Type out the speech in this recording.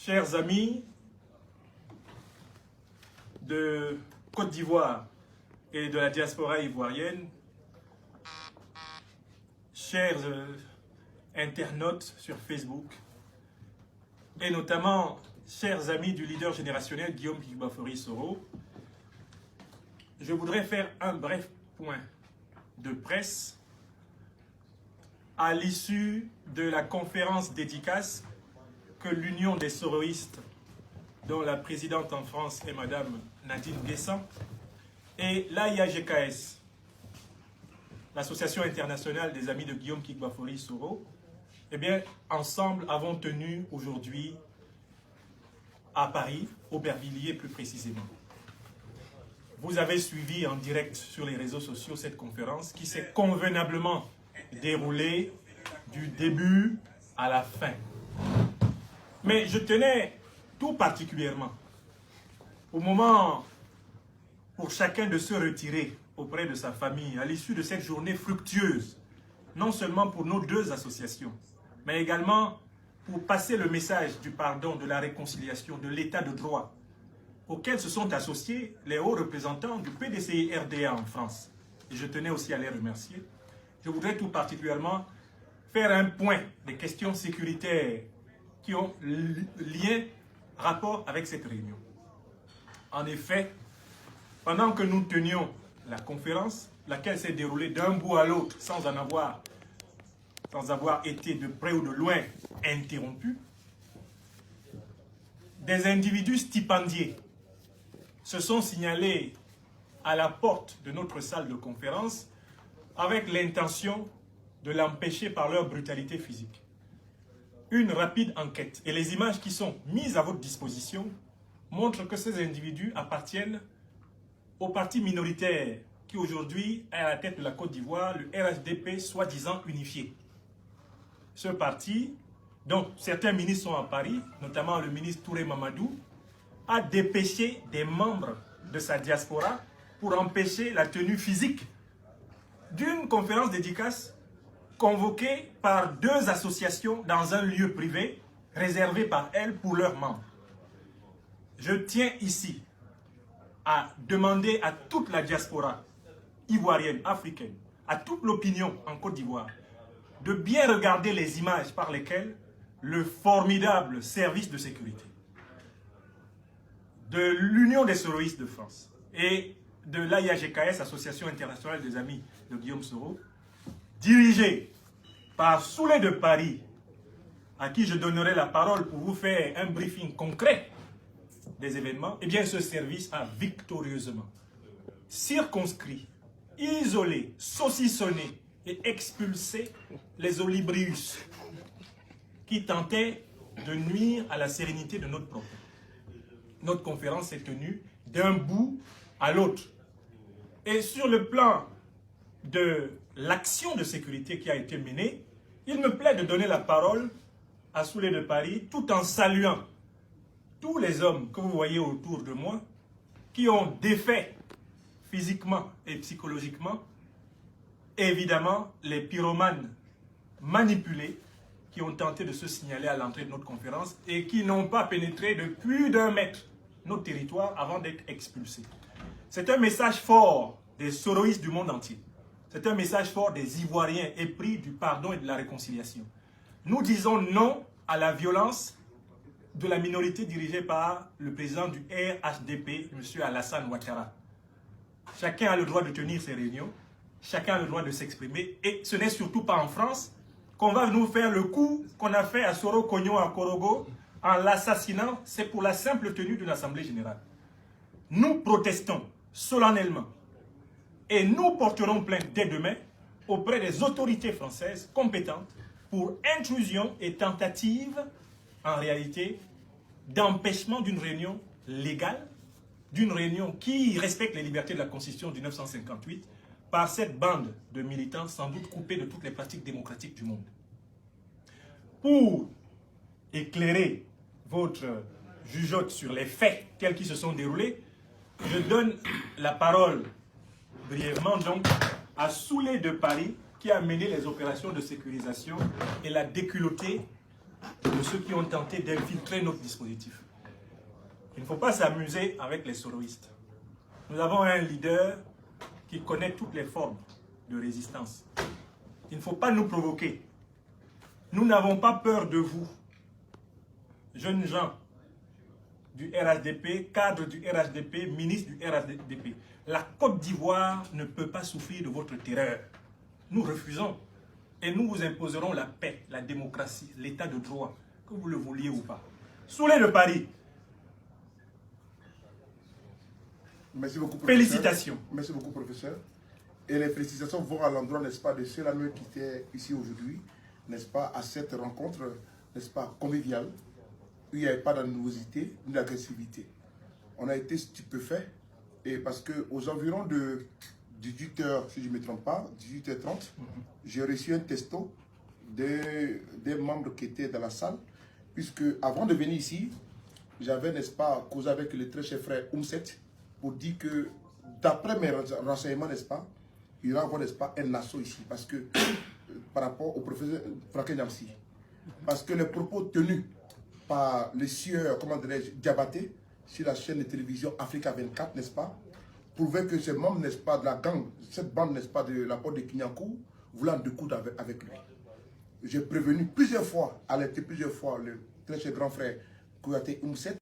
Chers amis de Côte d'Ivoire et de la diaspora ivoirienne, chers internautes sur Facebook, et notamment chers amis du leader générationnel Guillaume Kigba-Faure-Soro, je voudrais faire un bref point de presse à l'issue de la conférence dédicace que l'Union des soroïstes, dont la présidente en France est Madame Nadine Guessant, et l'AIAGKS, l'Association internationale des amis de Guillaume Kigba-Faure-Soro, eh bien, ensemble avons tenu aujourd'hui à Paris, Aubervilliers plus précisément. Vous avez suivi en direct sur les réseaux sociaux cette conférence qui s'est convenablement déroulée du début à la fin. Mais je tenais tout particulièrement, au moment pour chacun de se retirer auprès de sa famille, à l'issue de cette journée fructueuse, non seulement pour nos deux associations, mais également pour passer le message du pardon, de la réconciliation, de l'état de droit, auquel se sont associés les hauts représentants du PDCI-RDA en France. Et je tenais aussi à les remercier. Je voudrais tout particulièrement faire un point des questions sécuritaires qui ont lien, rapport avec cette réunion. En effet, pendant que nous tenions la conférence, laquelle s'est déroulée d'un bout à l'autre sans avoir été de près ou de loin interrompue, des individus stipendiés se sont signalés à la porte de notre salle de conférence avec l'intention de l'empêcher par leur brutalité physique. Une rapide enquête et les images qui sont mises à votre disposition montrent que ces individus appartiennent au parti minoritaire qui aujourd'hui est à la tête de la Côte d'Ivoire, le RHDP soi-disant unifié. Ce parti, dont certains ministres sont à Paris, notamment le ministre Touré Mamadou, a dépêché des membres de sa diaspora pour empêcher la tenue physique d'une conférence dédicace convoquée par deux associations dans un lieu privé réservé par elles pour leurs membres. Je tiens ici à demander à toute la diaspora ivoirienne, africaine, à toute l'opinion en Côte d'Ivoire, de bien regarder les images par lesquelles le formidable service de sécurité de l'Union des soroïstes de France et de l'AIAGKS, Association internationale des amis de Guillaume Soro, dirigé par Soulé de Paris, à qui je donnerai la parole pour vous faire un briefing concret des événements, eh bien ce service a victorieusement circonscrit, isolé, saucissonné et expulsé les olibrius qui tentaient de nuire à la sérénité de notre propos. Notre conférence s'est tenue d'un bout à l'autre. Et sur le plan de l'action de sécurité qui a été menée, il me plaît de donner la parole à Soulé de Paris tout en saluant tous les hommes que vous voyez autour de moi qui ont défait physiquement et psychologiquement, évidemment, les pyromanes manipulés qui ont tenté de se signaler à l'entrée de notre conférence et qui n'ont pas pénétré de plus d'1 mètre notre territoire avant d'être expulsés. C'est un message fort des soroïstes du monde entier. C'est un message fort des Ivoiriens épris du pardon et de la réconciliation. Nous disons non à la violence de la minorité dirigée par le président du RHDP, M. Alassane Ouattara. Chacun a le droit de tenir ses réunions, chacun a le droit de s'exprimer, et ce n'est surtout pas en France qu'on va nous faire le coup qu'on a fait à Soro Kogno à Korogo en l'assassinant. C'est pour la simple tenue d'une assemblée générale. Nous protestons solennellement et nous porterons plainte dès demain auprès des autorités françaises compétentes pour intrusion et tentative, en réalité, d'empêchement d'une réunion légale, d'une réunion qui respecte les libertés de la Constitution de 1958, par cette bande de militants sans doute coupés de toutes les pratiques démocratiques du monde. Pour éclairer votre jugeote sur les faits tels qu'ils se sont déroulés, je donne la parole brièvement donc à Soulé de Paris qui a mené les opérations de sécurisation et l'a déculotté de ceux qui ont tenté d'infiltrer notre dispositif. Il ne faut pas s'amuser avec les soroistes. Nous avons un leader qui connaît toutes les formes de résistance. Il ne faut pas nous provoquer. Nous n'avons pas peur de vous, jeunes gens du RHDP, cadres du RHDP, ministres du RHDP. La Côte d'Ivoire ne peut pas souffrir de votre terreur. Nous refusons. Et nous vous imposerons la paix, la démocratie, l'état de droit, que vous le vouliez ou pas. Souley de Paris. Merci beaucoup, professeur. Félicitations. Merci beaucoup, professeur. Et les félicitations vont à l'endroit, n'est-ce pas, de ceux-là qui étaient ici aujourd'hui, n'est-ce pas, à cette rencontre, n'est-ce pas, conviviale, où il n'y avait pas d'animosité ni d'agressivité. On a été stupéfaits, et parce qu'aux environs de 18h, si je ne me trompe pas, 18h30, j'ai reçu un texto des membres qui étaient dans la salle, puisque avant de venir ici, j'avais, n'est-ce pas, causé avec le très cher frère Oumset, pour dire que, d'après mes renseignements, n'est-ce pas, il y aura, n'est-ce pas, un assaut ici, parce que, par rapport au professeur Franklin Nyamsi, parce que les propos tenus par le sieur, comment dirais-je, Diabaté, sur la chaîne de télévision Africa 24, n'est-ce pas, prouvaient que ces membres, n'est-ce pas, de la gang, cette bande, n'est-ce pas, de la porte de Kinyankou, voulant découdre avec lui. J'ai prévenu plusieurs fois, alerté plusieurs fois, le très cher grand frère Kouyaté Oumset,